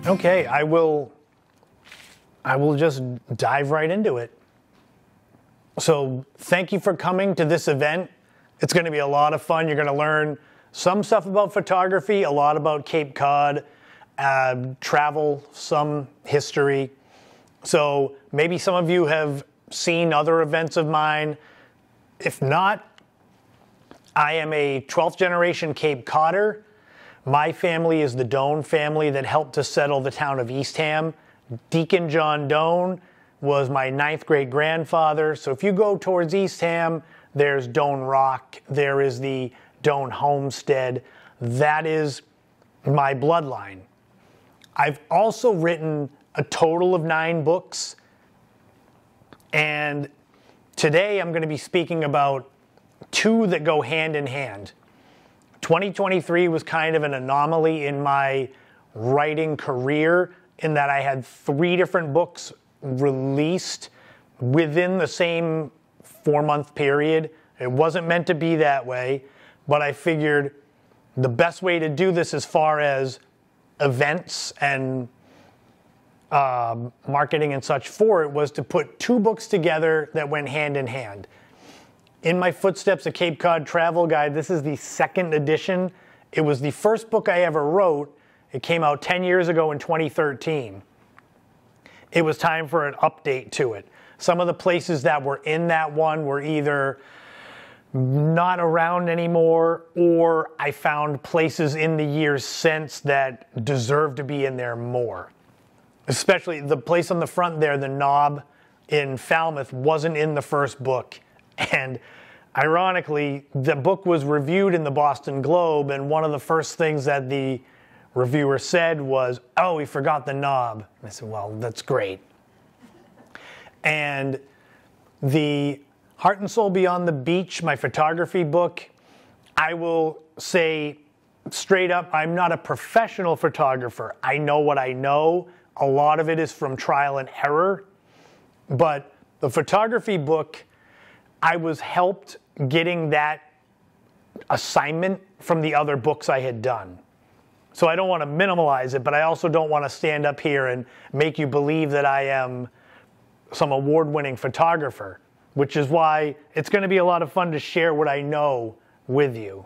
Okay, I will just dive right into it. So thank you for coming to this event. It's going to be a lot of fun. You're going to learn some stuff about photography, a lot about Cape Cod, travel, some history. So maybe some of you have seen other events of mine. If not, I am a 12th generation Cape Codder. My family is the Doan family that helped to settle the town of Eastham. Deacon John Doan was my 9th great grandfather. So if you go towards Eastham, there's Doan Rock. There is the Doan Homestead. That is my bloodline. I've also written a total of 9 books. And today I'm going to be speaking about 2 that go hand in hand. 2023 was kind of an anomaly in my writing career in that I had 3 different books released within the same 4-month period. It wasn't meant to be that way, but I figured the best way to do this as far as events and marketing and such for it was to put 2 books together that went hand in hand. In My Footsteps, a Cape Cod Travel Guide, this is the 2nd edition. It was the first book I ever wrote. It came out 10 years ago in 2013. It was time for an update to it. Some of the places that were in that one were either not around anymore, or I found places in the years since that deserve to be in there more. Especially the place on the front there, the Knob in Falmouth, wasn't in the first book. And ironically, the book was reviewed in the Boston Globe, and one of the first things that the reviewer said was, "Oh, we forgot the Knob." And I said, "Well, that's great." And the Heart and Soul Beyond the Beach, my photography book, I will say straight up, I'm not a professional photographer. I know what I know. A lot of it is from trial and error. But the photography book, I was helped getting that assignment from the other books I had done. So I don't want to minimalize it, but I also don't want to stand up here and make you believe that I am some award-winning photographer, which is why it's going to be a lot of fun to share what I know with you.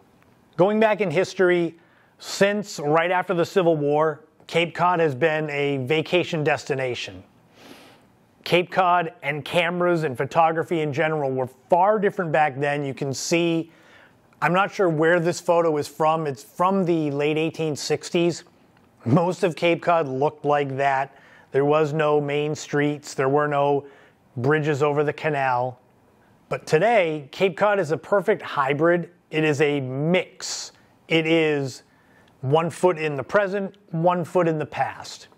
Going back in history, since right after the Civil War, Cape Cod has been a vacation destination. Cape Cod and cameras and photography in general were far different back then. You can see, I'm not sure where this photo is from. It's from the late 1860s. Most of Cape Cod looked like that. There was no main streets. There were no bridges over the canal. But today, Cape Cod is a perfect hybrid. It is a mix. It is 1 foot in the present, 1 foot in the past.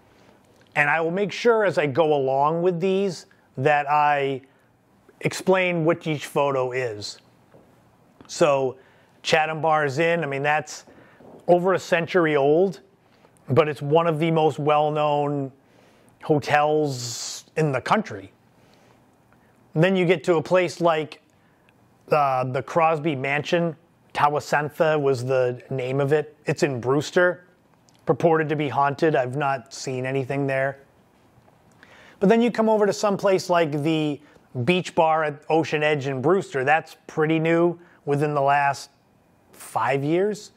And I will make sure as I go along with these that I explain what each photo is. So Chatham Bar's Inn, I mean, that's over a century old, but it's one of the most well-known hotels in the country. And then you get to a place like the Crosby Mansion. Tawasentha was the name of it. It's in Brewster. Purported to be haunted. I've not seen anything there. But then you come over to some place like the Beach Bar at Ocean Edge in Brewster. That's pretty new, within the last 5 years.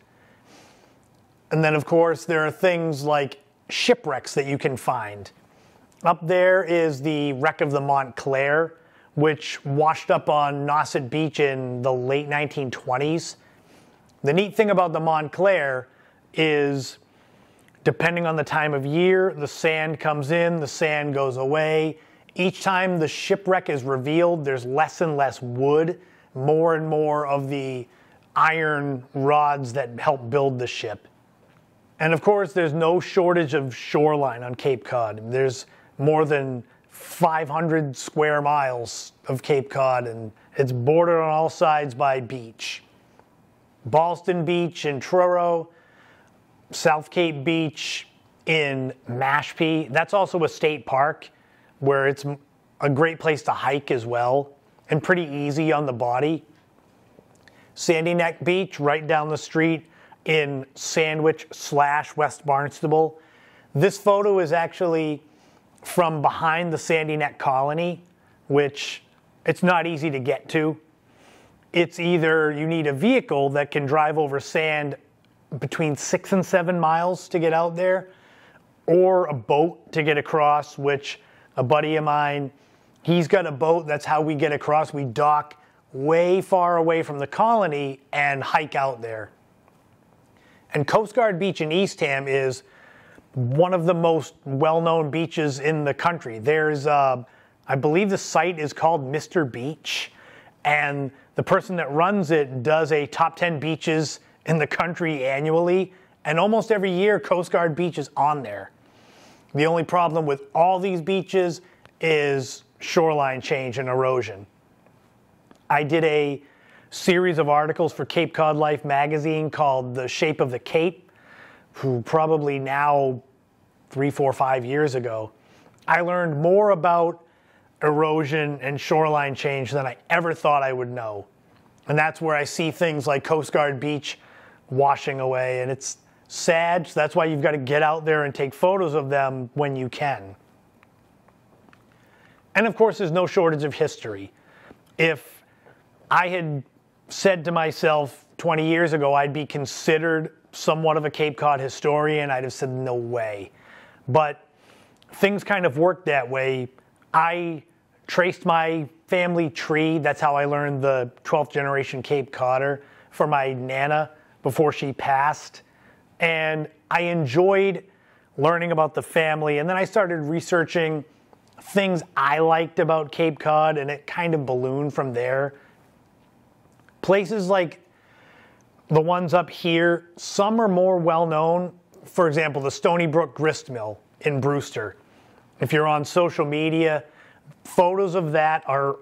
And then, of course, there are things like shipwrecks that you can find. Up there is the wreck of the Montclair, which washed up on Nauset Beach in the late 1920s. The neat thing about the Montclair is, depending on the time of year, the sand comes in, the sand goes away. Each time the shipwreck is revealed, there's less and less wood, more and more of the iron rods that help build the ship. And of course, there's no shortage of shoreline on Cape Cod. There's more than 500 square miles of Cape Cod, and it's bordered on all sides by beach. Ballston Beach in Truro, South Cape Beach in Mashpee. That's also a state park where it's a great place to hike as well, and pretty easy on the body. Sandy Neck Beach, right down the street in Sandwich / West Barnstable. This photo is actually from behind the Sandy Neck Colony, which it's not easy to get to. It's either you need a vehicle that can drive over sand between 6 and 7 miles to get out there, or a boat to get across, which a buddy of mine, he's got a boat. That's how we get across. We dock way far away from the colony and hike out there. And Coast Guard Beach in Eastham is one of the most well-known beaches in the country. There's, I believe the site is called Mr. Beach, and the person that runs it does a top 10 beaches in the country annually, and almost every year Coast Guard Beach is on there. The only problem with all these beaches is shoreline change and erosion. I did a series of articles for Cape Cod Life magazine called The Shape of the Cape, who probably now 3, 4, 5 years ago. I learned more about erosion and shoreline change than I ever thought I would know. And that's where I see things like Coast Guard Beach washing away, and it's sad. So that's why you've got to get out there and take photos of them when you can. And of course, there's no shortage of history. If I had said to myself 20 years ago I'd be considered somewhat of a Cape Cod historian, I'd have said no way. But things kind of worked that way. I traced my family tree. That's how I learned the 12th generation Cape Codder for my Nana before she passed. And I enjoyed learning about the family. And then I started researching things I liked about Cape Cod, and it kind of ballooned from there. Places like the ones up here, some are more well-known. For example, the Stony Brook Grist Mill in Brewster. If you're on social media, photos of that are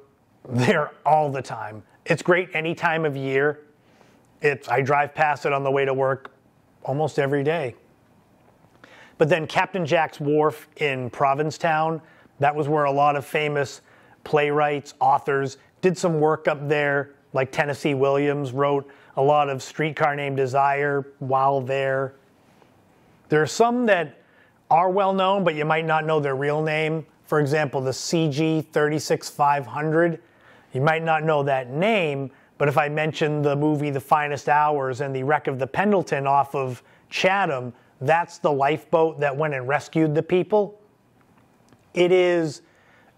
there all the time. It's great any time of year. I drive past it on the way to work almost every day. But then Captain Jack's Wharf in Provincetown, that was where a lot of famous playwrights, authors did some work up there, like Tennessee Williams wrote a lot of Streetcar Named Desire while there. There are some that are well known, but you might not know their real name. For example, the CG 36500. You might not know that name, but if I mention the movie The Finest Hours and the wreck of the Pendleton off of Chatham, that's the lifeboat that went and rescued the people. It is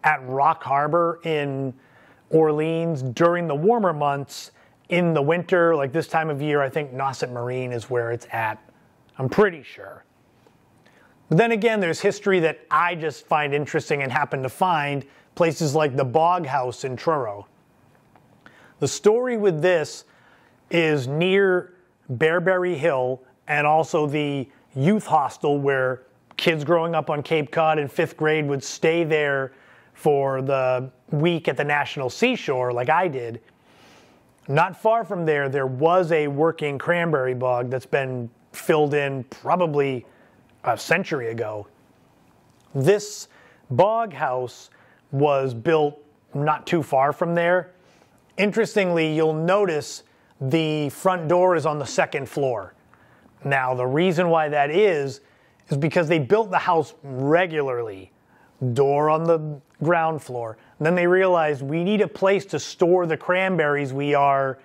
at Rock Harbor in Orleans during the warmer months. In the winter, like this time of year, I think Nauset Marine is where it's at. I'm pretty sure. But then again, there's history that I just find interesting and happen to find, places like the Bog House in Truro. The story with this is near Bearberry Hill and also the youth hostel where kids growing up on Cape Cod in 5th grade would stay there for the week at the National Seashore like I did. Not far from there, there was a working cranberry bog that's been filled in probably a century ago. This bog house was built not too far from there. Interestingly, you'll notice the front door is on the 2nd floor. Now, the reason why that is because they built the house regularly. Door on the ground floor. And then they realized we need a place to store the cranberries we are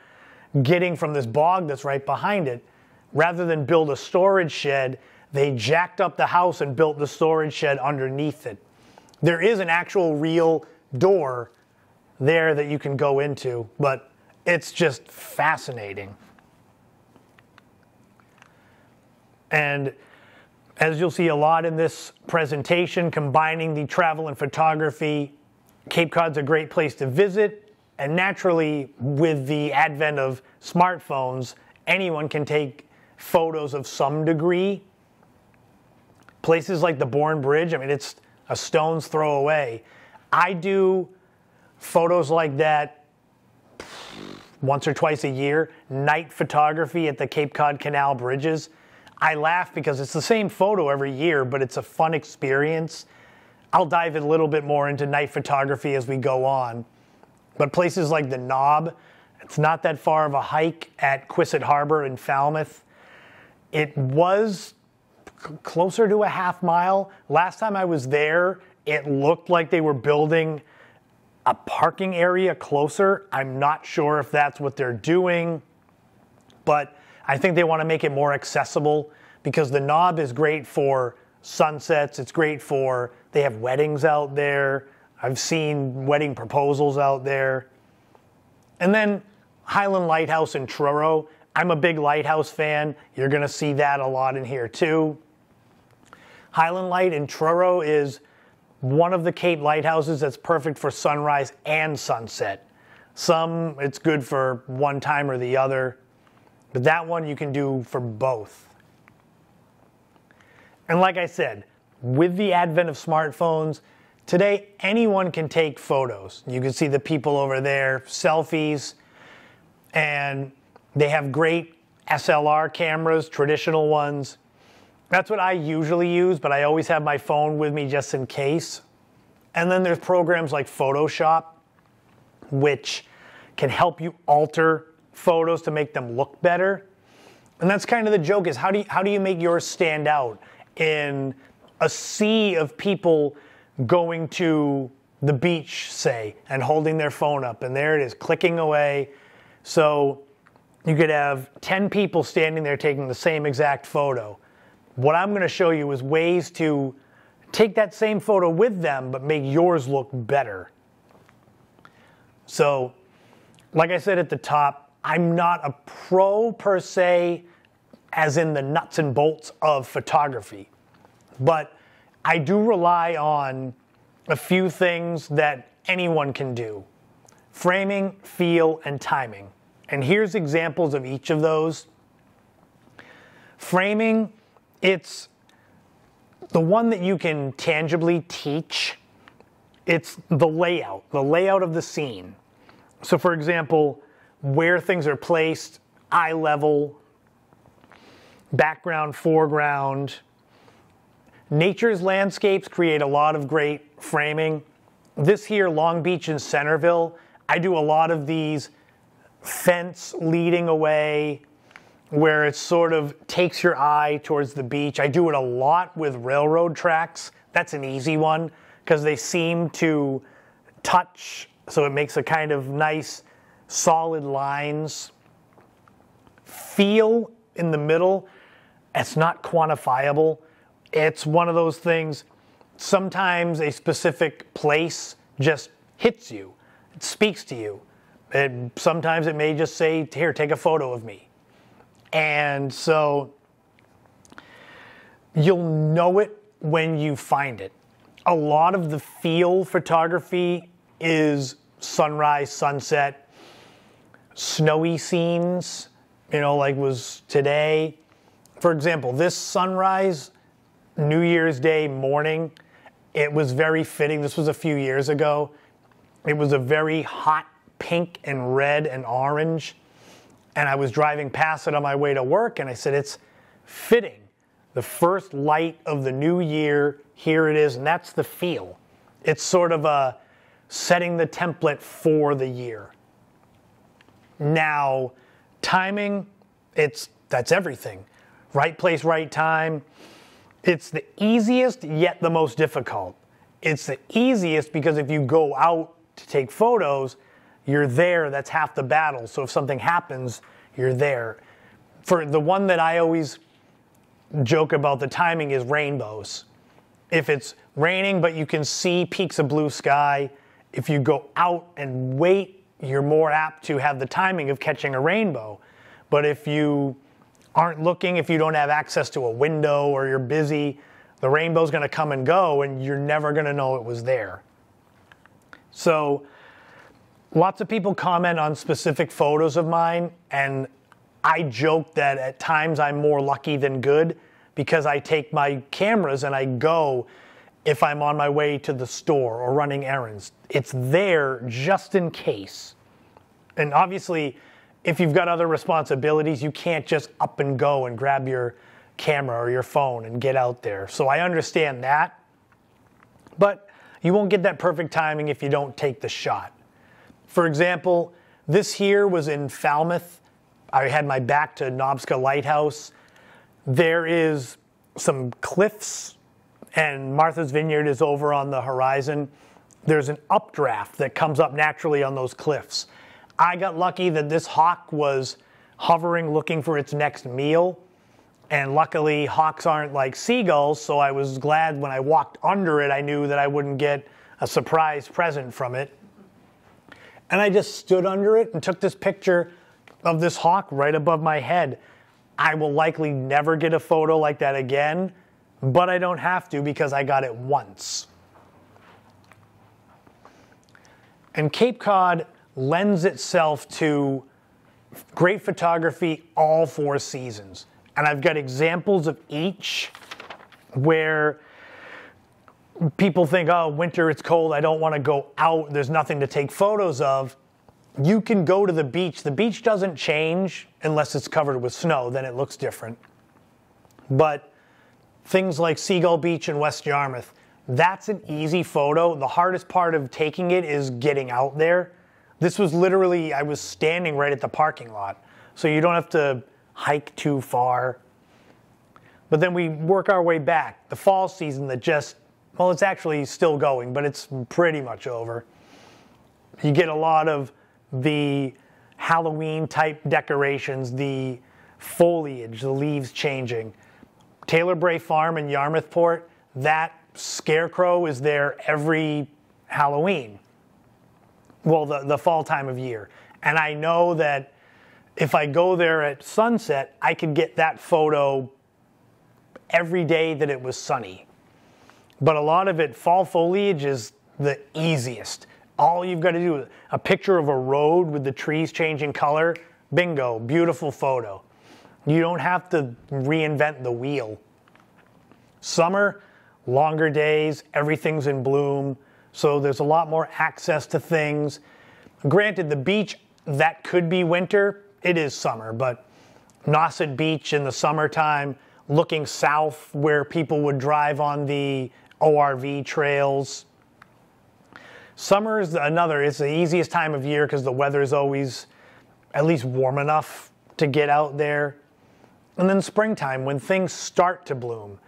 getting from this bog that's right behind it. Rather than build a storage shed, they jacked up the house and built the storage shed underneath it. There is an actual real door there that you can go into, but it's just fascinating. And as you'll see a lot in this presentation, combining the travel and photography, Cape Cod's a great place to visit. And naturally, with the advent of smartphones, anyone can take photos of some degree. Places like the Bourne Bridge, I mean, it's a stone's throw away. I do photos like that once or twice a year. Night photography at the Cape Cod Canal bridges. I laugh because it's the same photo every year, but it's a fun experience. I'll dive a little bit more into night photography as we go on. But places like the Knob, it's not that far of a hike at Quisset Harbor in Falmouth. It was closer to a half mile. Last time I was there, it looked like they were building a parking area closer. I'm not sure if that's what they're doing, but I think they want to make it more accessible because the knob is great for sunsets. It's great for, they have weddings out there. I've seen wedding proposals out there. And then Highland Lighthouse in Truro. I'm a big lighthouse fan. You're going to see that a lot in here too. Highland Light in Truro is one of the Cape lighthouses that's perfect for sunrise and sunset. Some, it's good for one time or the other, but that one you can do for both. And like I said, with the advent of smartphones, today anyone can take photos. You can see the people over there, selfies, and they have great SLR cameras, traditional ones. That's what I usually use, but I always have my phone with me just in case. And then there's programs like Photoshop, which can help you alter photos to make them look better. And that's kind of the joke, is how do you make yours stand out in a sea of people going to the beach, say, and holding their phone up, and there it is, clicking away. So you could have 10 people standing there taking the same exact photo. What I'm going to show you is ways to take that same photo with them, but make yours look better. So, like I said at the top, I'm not a pro per se, as in the nuts and bolts of photography, but I do rely on a few things that anyone can do: framing, feel, and timing. And here's examples of each of those. Framing, it's the one that you can tangibly teach. It's the layout of the scene. So for example, where things are placed, eye level, background, foreground. Nature's landscapes create a lot of great framing. This here, Long Beach and Centerville, I do a lot of these fence leading away, where it sort of takes your eye towards the beach. I do it a lot with railroad tracks. That's an easy one because they seem to touch, so it makes a kind of nice solid lines. Feel in the middle, it's not quantifiable. It's one of those things, sometimes a specific place just hits you. It speaks to you. Sometimes it may just say, here, take a photo of me. And so you'll know it when you find it. A lot of the feel photography is sunrise, sunset, snowy scenes, like was today. For example, this sunrise, New Year's Day morning, it was very fitting. This was a few years ago. It was a very hot pink and red and orange. And I was driving past it on my way to work, and I said, it's fitting. The first light of the new year, here it is, and that's the feel. It's sort of setting the template for the year. Now, timing, that's everything. Right place, right time. It's the easiest, yet the most difficult. It's the easiest because if you go out to take photos, you're there, that's half the battle. So if something happens, you're there. For the one that I always joke about the timing is rainbows. If it's raining but you can see peaks of blue sky, if you go out and wait, you're more apt to have the timing of catching a rainbow. But if you aren't looking, if you don't have access to a window or you're busy, the rainbow's going to come and go and you're never going to know it was there. So lots of people comment on specific photos of mine, and I joke that at times I'm more lucky than good because I take my cameras and I go if I'm on my way to the store or running errands. It's there just in case. And obviously, if you've got other responsibilities, you can't just up and go and grab your camera or your phone and get out there. So I understand that, but you won't get that perfect timing if you don't take the shot. For example, this here was in Falmouth. I had my back to Nobska Lighthouse. There is some cliffs, and Martha's Vineyard is over on the horizon. There's an updraft that comes up naturally on those cliffs. I got lucky that this hawk was hovering looking for its next meal, and luckily hawks aren't like seagulls, so I was glad when I walked under it I knew that I wouldn't get a surprise present from it. And I just stood under it and took this picture of this hawk right above my head. I will likely never get a photo like that again, but I don't have to because I got it once. And Cape Cod lends itself to great photography all 4 seasons. And I've got examples of each where people think, oh, winter, it's cold, I don't want to go out, there's nothing to take photos of. You can go to the beach. The beach doesn't change unless it's covered with snow, then it looks different. But things like Seagull Beach in West Yarmouth, that's an easy photo. The hardest part of taking it is getting out there. This was literally, I was standing right at the parking lot, so you don't have to hike too far. But then we work our way back. The fall season that just, well, it's actually still going, but it's pretty much over. You get a lot of the Halloween type decorations, the foliage, the leaves changing. Taylor Bray Farm in Yarmouthport, that scarecrow is there every Halloween. Well, the fall time of year. And I know that if I go there at sunset, I could get that photo every day that it was sunny. But a lot of it, fall foliage is the easiest. All you've got to do is a picture of a road with the trees changing color. Bingo, beautiful photo. You don't have to reinvent the wheel. Summer, longer days, everything's in bloom, so there's a lot more access to things. Granted, the beach, that could be winter. It is summer, but Nauset Beach in the summertime, looking south where people would drive on the ORV trails. Summer is it's the easiest time of year because the weather is always at least warm enough to get out there. And then springtime, when things start to bloom.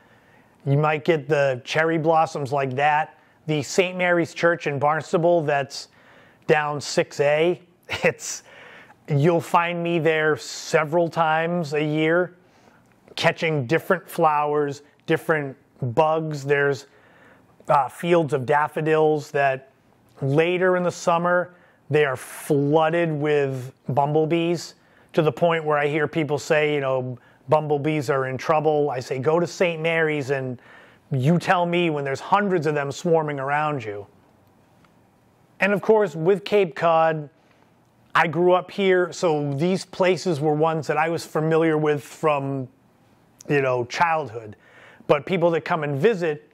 You might get the cherry blossoms like that. The St. Mary's Church in Barnstable that's down 6A, you'll find me there several times a year, catching different flowers, different bugs. There's fields of daffodils that later in the summer, they are flooded with bumblebees to the point where I hear people say, bumblebees are in trouble. I say, go to St. Mary's and you tell me when there's hundreds of them swarming around you. And of course, with Cape Cod, I grew up here, so these places were ones that I was familiar with from, childhood. But people that come and visit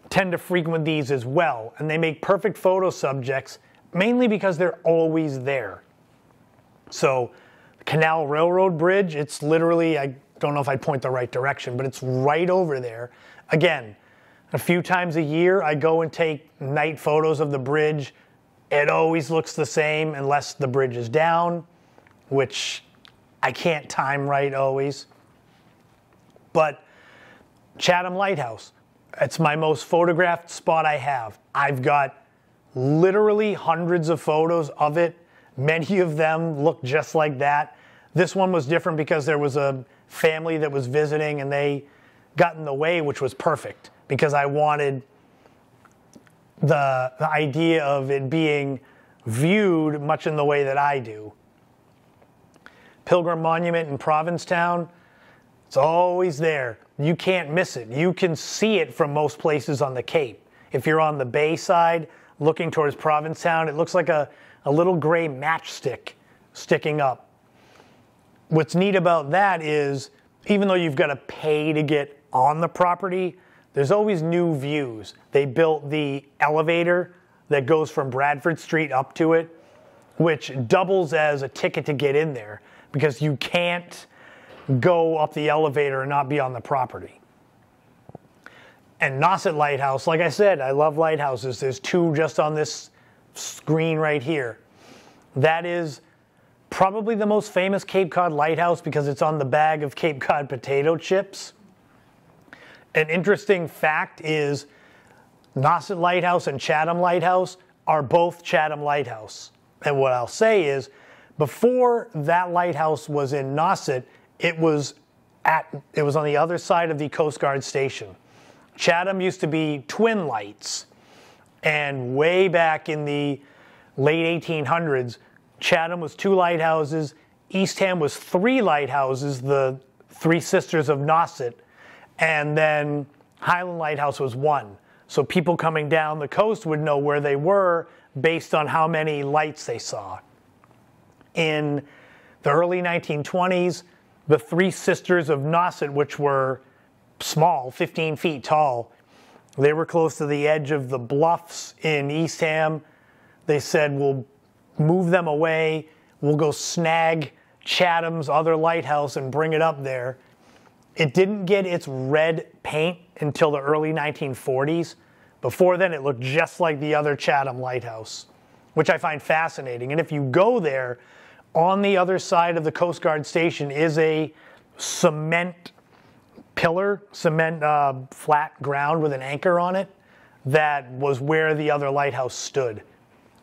tend to frequent these as well. And they make perfect photo subjects, mainly because they're always there. So Canal Railroad Bridge, it's literally, I don't know if I'd point the right direction, but it's right over there. Again, a few times a year, I go and take night photos of the bridge. It always looks the same unless the bridge is down, which I can't time right always. But Chatham Lighthouse, it's my most photographed spot I have. I've got literally hundreds of photos of it. Many of them look just like that. This one was different because there was a family that was visiting and they got in the way, which was perfect because I wanted the idea of it being viewed much in the way that I do. Pilgrim Monument in Provincetown, it's always there. You can't miss it. You can see it from most places on the Cape. If you're on the bay side looking towards Provincetown, it looks like a little gray matchstick sticking up. What's neat about that is, even though you've got to pay to get on the property, there's always new views. They built the elevator that goes from Bradford Street up to it, which doubles as a ticket to get in there because you can't go up the elevator and not be on the property. And Nauset Lighthouse, like I said, I love lighthouses. There's 2 just on this screen right here. That is probably the most famous Cape Cod lighthouse because it's on the bag of Cape Cod potato chips. An interesting fact is Nauset Lighthouse and Chatham Lighthouse are both Chatham Lighthouse. And what I'll say is, before that lighthouse was in Nauset, it was on the other side of the Coast Guard station. Chatham used to be twin lights. And way back in the late 1800s, Chatham was 2 lighthouses. Eastham was 3 lighthouses, the 3 sisters of Nauset. And then Highland Lighthouse was 1. So people coming down the coast would know where they were based on how many lights they saw. In the early 1920s, the 3 sisters of Nauset, which were small, 15 feet tall, they were close to the edge of the bluffs in Eastham. They said, we'll move them away. We'll go snag Chatham's other lighthouse and bring it up there. It didn't get its red paint until the early 1940s. Before then, it looked just like the other Chatham lighthouse, which I find fascinating. And if you go there, on the other side of the Coast Guard station is a cement pillar, flat ground with an anchor on it. That was where the other lighthouse stood,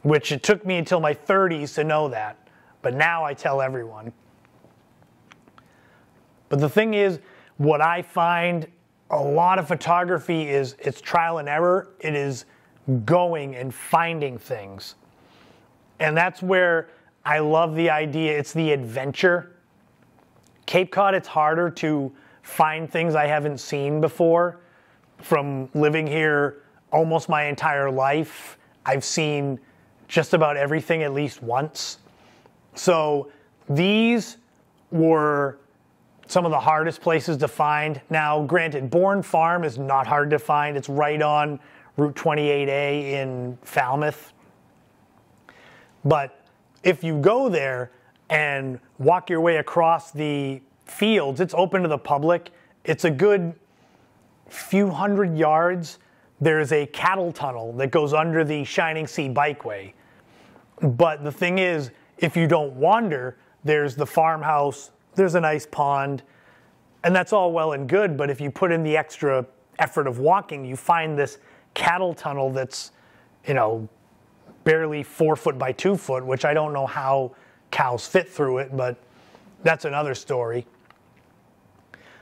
which it took me until my 30s to know that. But now I tell everyone. But the thing is, what I find a lot of photography is it's trial and error. It is going and finding things. And that's where I love the idea. It's the adventure. Cape Cod, it's harder to find things I haven't seen before. From living here almost my entire life, I've seen just about everything at least once. So these were some of the hardest places to find. Now, granted, Bourne Farm is not hard to find. It's right on Route 28A in Falmouth. But if you go there and walk your way across the fields, it's open to the public. It's a good few hundred yards. There's a cattle tunnel that goes under the Shining Sea Bikeway. But the thing is, if you don't wander, there's the farmhouse, there's a nice pond, and that's all well and good. But if you put in the extra effort of walking, you find this cattle tunnel that's, barely 4 foot by 2 foot, which I don't know how cows fit through it, but that's another story.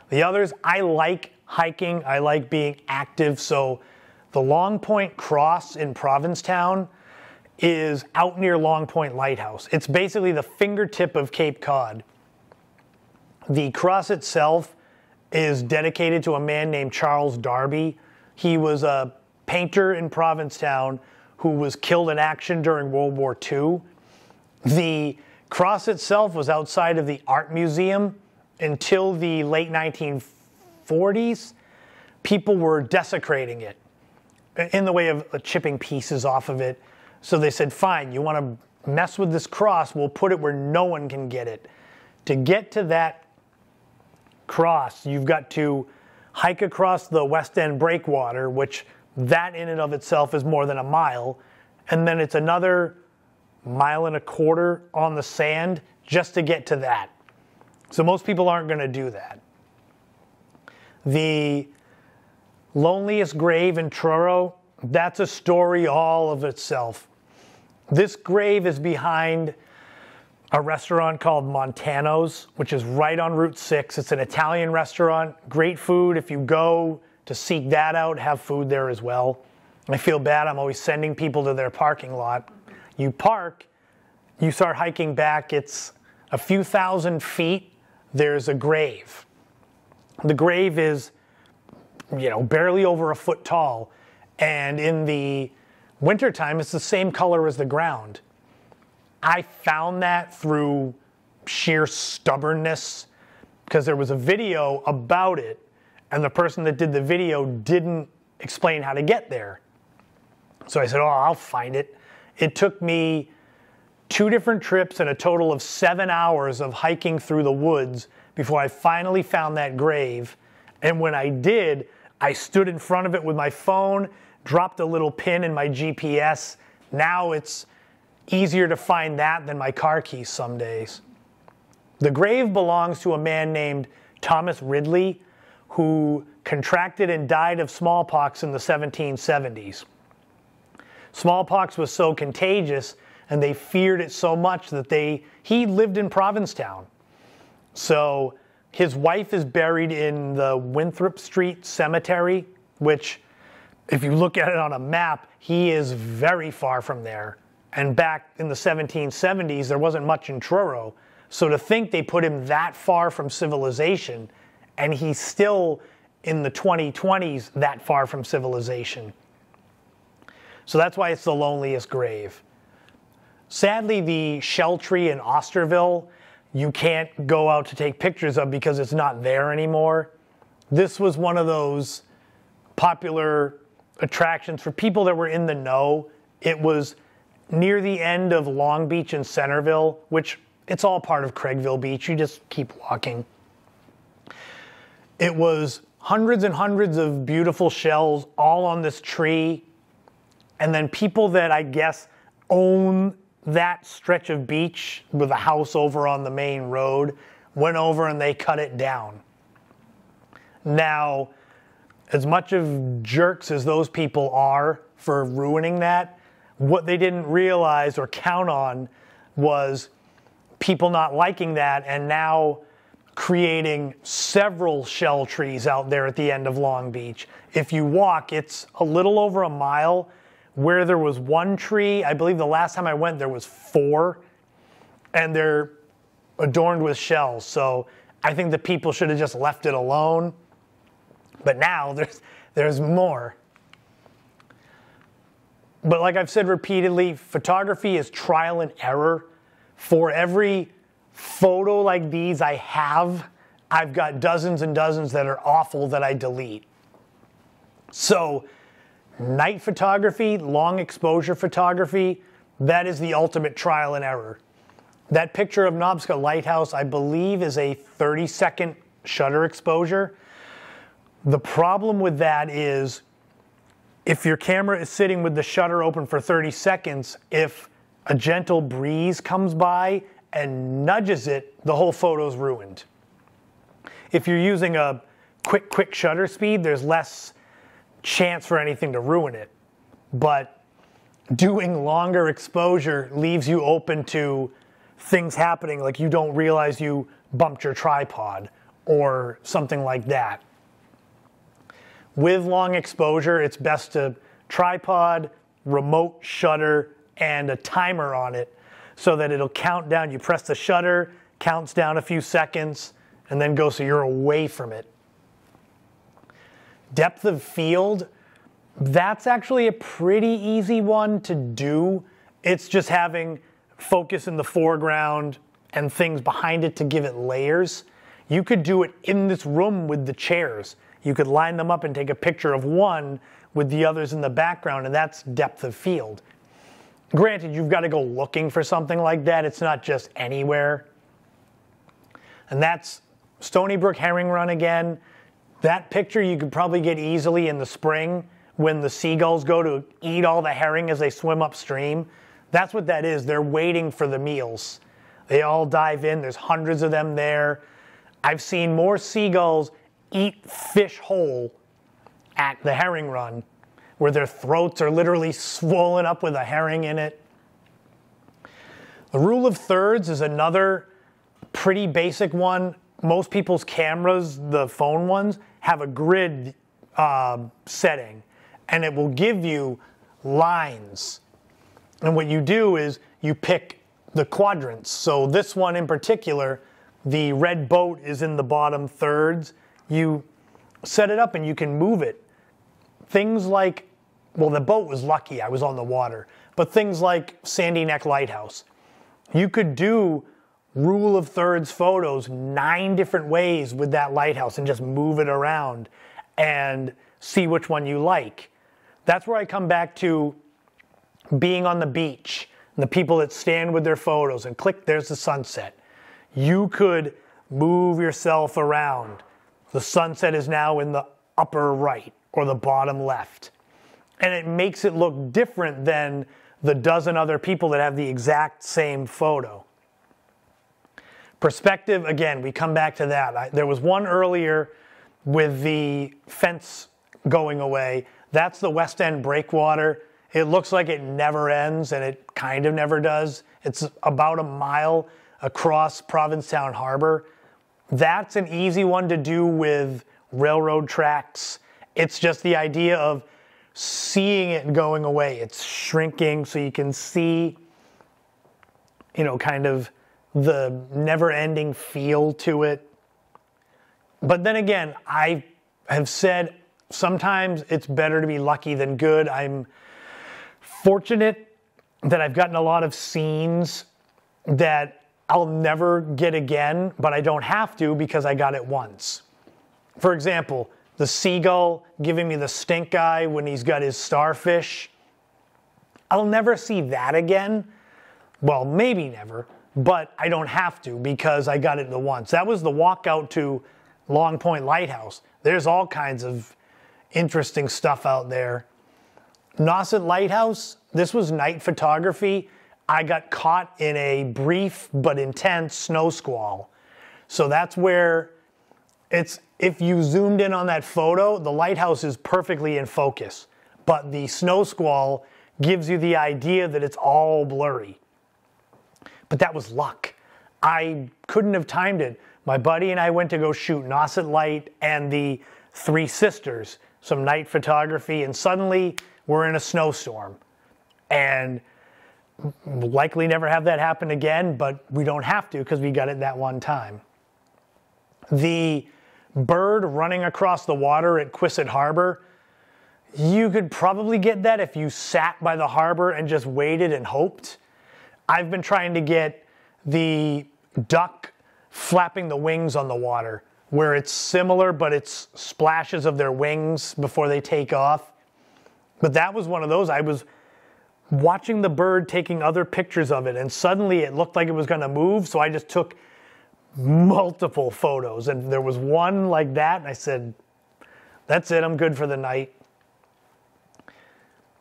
The others, I like hiking. I like being active. So the Long Point Cross in Provincetown is out near Long Point Lighthouse. It's basically the fingertip of Cape Cod. The cross itself is dedicated to a man named Charles Darby. He was a painter in Provincetown who was killed in action during World War II. The cross itself was outside of the art museum until the late 1940s. People were desecrating it in the way of chipping pieces off of it. So they said, fine, you want to mess with this cross, we'll put it where no one can get it. To get to that cross, you've got to hike across the West End breakwater, which that in and of itself is more than a mile. And then it's another 1.25 miles on the sand just to get to that. So most people aren't going to do that. The loneliest grave in Truro, that's a story all of itself. This grave is behind a restaurant called Montano's, which is right on Route 6. It's an Italian restaurant, great food. If you go to seek that out, have food there as well. I feel bad, I'm always sending people to their parking lot. You park, you start hiking back, it's a few thousand feet, there's a grave. The grave is, barely over 1 foot tall, and in the wintertime, it's the same color as the ground. I found that through sheer stubbornness, because there was a video about it, and the person that did the video didn't explain how to get there. So I said, I'll find it. It took me 2 different trips and a total of 7 hours of hiking through the woods before I finally found that grave. And when I did, I stood in front of it with my phone, dropped a little pin in my GPS. Now it's easier to find that than my car keys some days. The grave belongs to a man named Thomas Ridley, who contracted and died of smallpox in the 1770s. Smallpox was so contagious and they feared it so much that he lived in Provincetown. So his wife is buried in the Winthrop Street Cemetery, which, if you look at it on a map, he is very far from there. And back in the 1770s, there wasn't much in Truro. So to think they put him that far from civilization, and he's still in the 2020s that far from civilization. So that's why it's the loneliest grave. Sadly, the shell tree in Osterville, you can't go out to take pictures of because it's not there anymore. This was one of those popular attractions for people that were in the know. It was near the end of Long Beach and Centerville, which it's all part of Craigville Beach. You just keep walking. It was hundreds and hundreds of beautiful shells all on this tree. And then people that I guess own that stretch of beach with a house over on the main road went over and they cut it down. Now, as much of jerks as those people are for ruining that, what they didn't realize or count on was people not liking that and now creating several shell trees out there at the end of Long Beach. If you walk, it's a little over a mile. Where there was one tree, I believe the last time I went there was 4, and they're adorned with shells. So I think the people should have just left it alone. But now there's more. But like I've said repeatedly, photography is trial and error. For every photo like these I have, I've got dozens and dozens that are awful that I delete. So night photography, long exposure photography, that is the ultimate trial and error. That picture of Nobska Lighthouse, I believe, is a 30-second shutter exposure. The problem with that is if your camera is sitting with the shutter open for 30 seconds, if a gentle breeze comes by and nudges it, the whole photo's ruined. If you're using a quick shutter speed, there's less chance for anything to ruin it. But doing longer exposure leaves you open to things happening, like you don't realize you bumped your tripod or something like that. With long exposure, it's best to tripod, remote shutter, and a timer on it so that it'll count down. You press the shutter, counts down a few seconds, and then go so you're away from it. Depth of field, that's actually a pretty easy one to do. It's just having focus in the foreground and things behind it to give it layers. You could do it in this room with the chairs. You could line them up and take a picture of one with the others in the background, and that's depth of field. Granted, you've got to go looking for something like that. It's not just anywhere. And that's Stony Brook Herring Run again. That picture you could probably get easily in the spring when the seagulls go to eat all the herring as they swim upstream. That's what that is. They're waiting for the meals. They all dive in. There's hundreds of them there. I've seen more seagulls eat fish whole at the herring run, where their throats are literally swollen up with a herring in it. The rule of thirds is another pretty basic one. Most people's cameras, the phone ones, have a grid setting, and it will give you lines. And what you do is you pick the quadrants. So this one in particular, the red boat is in the bottom thirds. You set it up and you can move it. Things like, well, the boat was lucky, I was on the water, but things like Sandy Neck Lighthouse. You could do rule of thirds photos 9 different ways with that lighthouse and just move it around and see which one you like. That's where I come back to being on the beach and the people that stand with their photos and click, there's the sunset. You could move yourself around. The sunset is now in the upper right or the bottom left. And it makes it look different than the dozen other people that have the exact same photo. Perspective, again, we come back to that. There was one earlier with the fence going away. That's the West End breakwater. It looks like it never ends, and it kind of never does. It's about a mile across Provincetown Harbor. That's an easy one to do with railroad tracks. It's just the idea of seeing it going away. It's shrinking so you can see, you know, kind of the never-ending feel to it. But then again, I have said sometimes it's better to be lucky than good. I'm fortunate that I've gotten a lot of scenes that I'll never get again, but I don't have to because I got it once. For example, the seagull giving me the stink eye when he's got his starfish. I'll never see that again. Well, maybe never, but I don't have to because I got it the once. That was the walkout to Long Point Lighthouse. There's all kinds of interesting stuff out there. Nauset Lighthouse, this was night photography. I got caught in a brief but intense snow squall. So that's where it's, if you zoomed in on that photo, the lighthouse is perfectly in focus, but the snow squall gives you the idea that it's all blurry. But that was luck. I couldn't have timed it. My buddy and I went to go shoot Nauset Light and the Three Sisters, some night photography, and suddenly we're in a snowstorm. And we'll likely never have that happen again, but we don't have to because we got it that one time. The bird running across the water at Quisset Harbor, you could probably get that if you sat by the harbor and just waited and hoped. I've been trying to get the duck flapping the wings on the water, where it's similar, but it's splashes of their wings before they take off. But that was one of those. I was watching the bird, taking other pictures of it, and suddenly it looked like it was going to move, so I just took multiple photos, and there was one like that, and I said, that's it, I'm good for the night.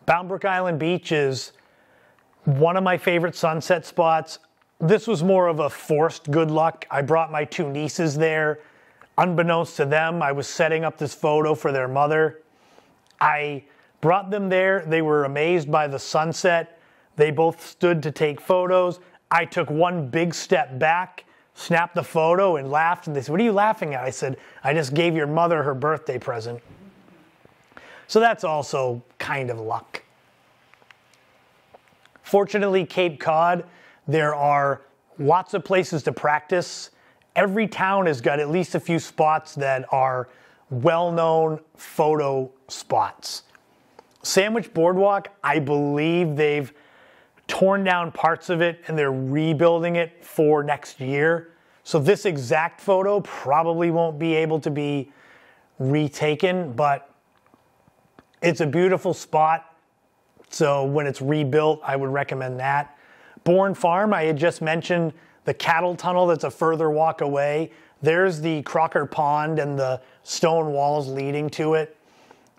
Bound Brook Island Beach is one of my favorite sunset spots. This was more of a forced good luck. I brought my two nieces there. Unbeknownst to them, I was setting up this photo for their mother. I brought them there. They were amazed by the sunset. They both stood to take photos. I took one big step back, snapped the photo, and laughed. And they said, "What are you laughing at?" I said, "I just gave your mother her birthday present." So that's also kind of luck. Fortunately, Cape Cod, there are lots of places to practice. Every town has got at least a few spots that are well-known photo spots. Sandwich Boardwalk, I believe they've torn down parts of it and they're rebuilding it for next year. So this exact photo probably won't be able to be retaken, but it's a beautiful spot. So when it's rebuilt, I would recommend that. Bourne Farm, I had just mentioned the cattle tunnel that's a further walk away. There's the Crocker Pond and the stone walls leading to it.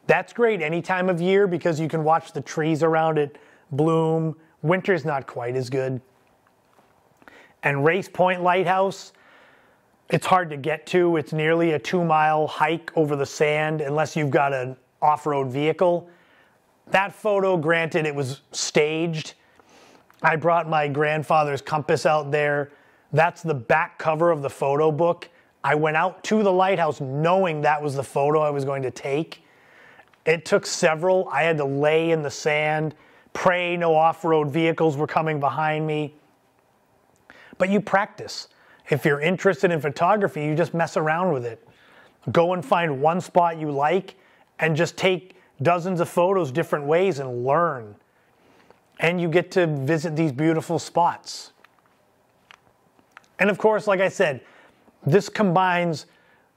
That's great any time of year because you can watch the trees around it bloom. Winter's not quite as good. And Race Point Lighthouse, it's hard to get to. It's nearly a 2-mile hike over the sand unless you've got an off-road vehicle. That photo, granted, it was staged. I brought my grandfather's compass out there. That's the back cover of the photo book. I went out to the lighthouse knowing that was the photo I was going to take. It took several. I had to lay in the sand, pray no off-road vehicles were coming behind me. But you practice. If you're interested in photography, you just mess around with it. Go and find one spot you like and just take dozens of photos different ways and learn. And you get to visit these beautiful spots. And of course, like I said, this combines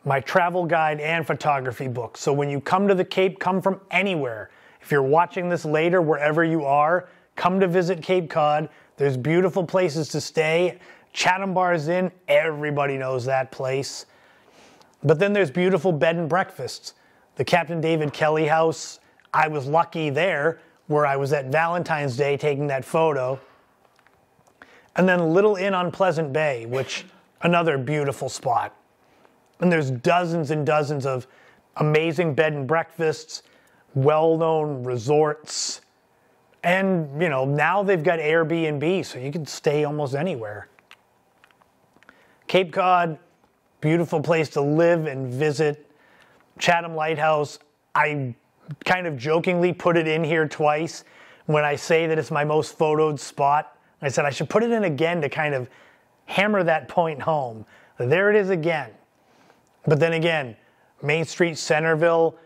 my travel guide and photography book. So when you come to the Cape, come from anywhere. If you're watching this later, wherever you are, come to visit Cape Cod. There's beautiful places to stay. Chatham Bar's Inn, everybody knows that place. But then there's beautiful bed and breakfasts. The Captain David Kelly House, I was lucky there, where I was at Valentine's Day taking that photo. And then Little Inn on Pleasant Bay, which another beautiful spot. And there's dozens and dozens of amazing bed and breakfasts, well-known resorts. And, you know, now they've got Airbnb, so you can stay almost anywhere. Cape Cod, beautiful place to live and visit. Chatham Lighthouse, I kind of jokingly put it in here twice when I say that it's my most photoed spot. I said I should put it in again to kind of hammer that point home. There it is again. But then again, Main Street, Centerville,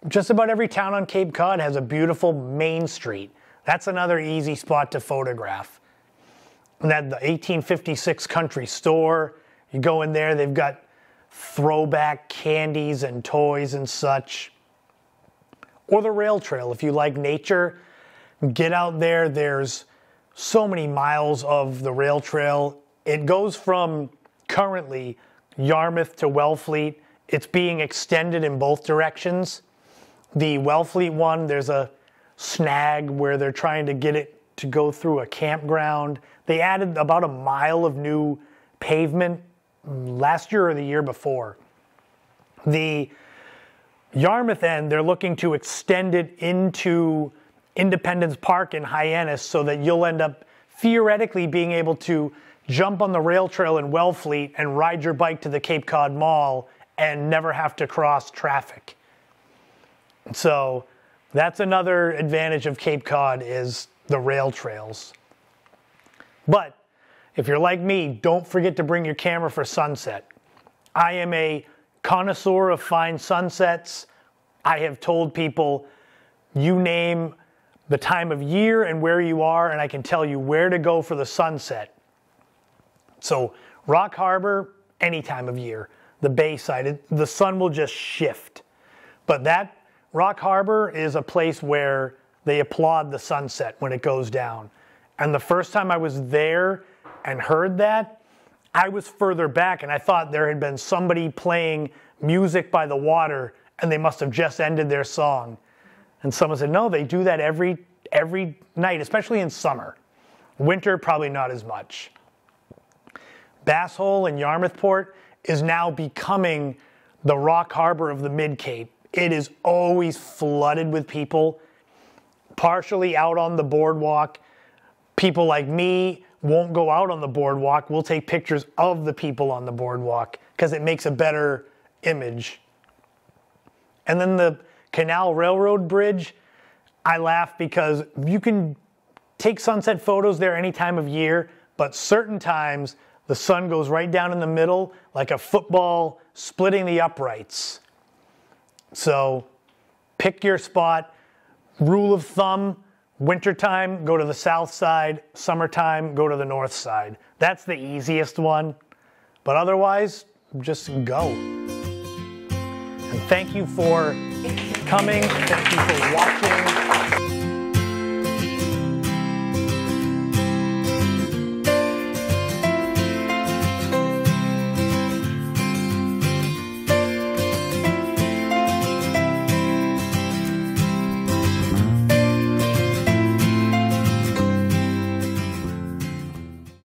just about every town on Cape Cod has a beautiful main street. That's another easy spot to photograph. And that the 1856 Country Store, you go in there, they've got throwback candies and toys and such. Or the rail trail, if you like nature, get out there. There's so many miles of the rail trail. It goes from currently Yarmouth to Wellfleet. It's being extended in both directions. The Wellfleet one, there's a snag where they're trying to get it to go through a campground. They added about a mile of new pavement last year or the year before. The Yarmouth end, they're looking to extend it into Independence Park in Hyannis so that you'll end up theoretically being able to jump on the rail trail in Wellfleet and ride your bike to the Cape Cod Mall and never have to cross traffic. So that's another advantage of Cape Cod is the rail trails. But if you're like me, don't forget to bring your camera for sunset. I am a connoisseur of fine sunsets. I have told people, you name the time of year and where you are, and I can tell you where to go for the sunset. So Rock Harbor, any time of year. The Bayside, the sun will just shift. But that Rock Harbor is a place where they applaud the sunset when it goes down. And the first time I was there and heard that, I was further back and I thought there had been somebody playing music by the water and they must have just ended their song. And someone said, no, they do that every night, especially in summer. Winter, probably not as much. Bass Hole in Yarmouthport is now becoming the Rock Harbor of the Mid-Cape. It is always flooded with people, partially out on the boardwalk. People like me won't go out on the boardwalk. We'll take pictures of the people on the boardwalk because it makes a better image. And then the Canal Railroad Bridge, I laugh because you can take sunset photos there any time of year, but certain times the sun goes right down in the middle like a football splitting the uprights. So pick your spot. Rule of thumb, wintertime, go to the south side. Summertime, go to the north side. That's the easiest one. But otherwise, just go. And thank you for coming. Thank you for watching.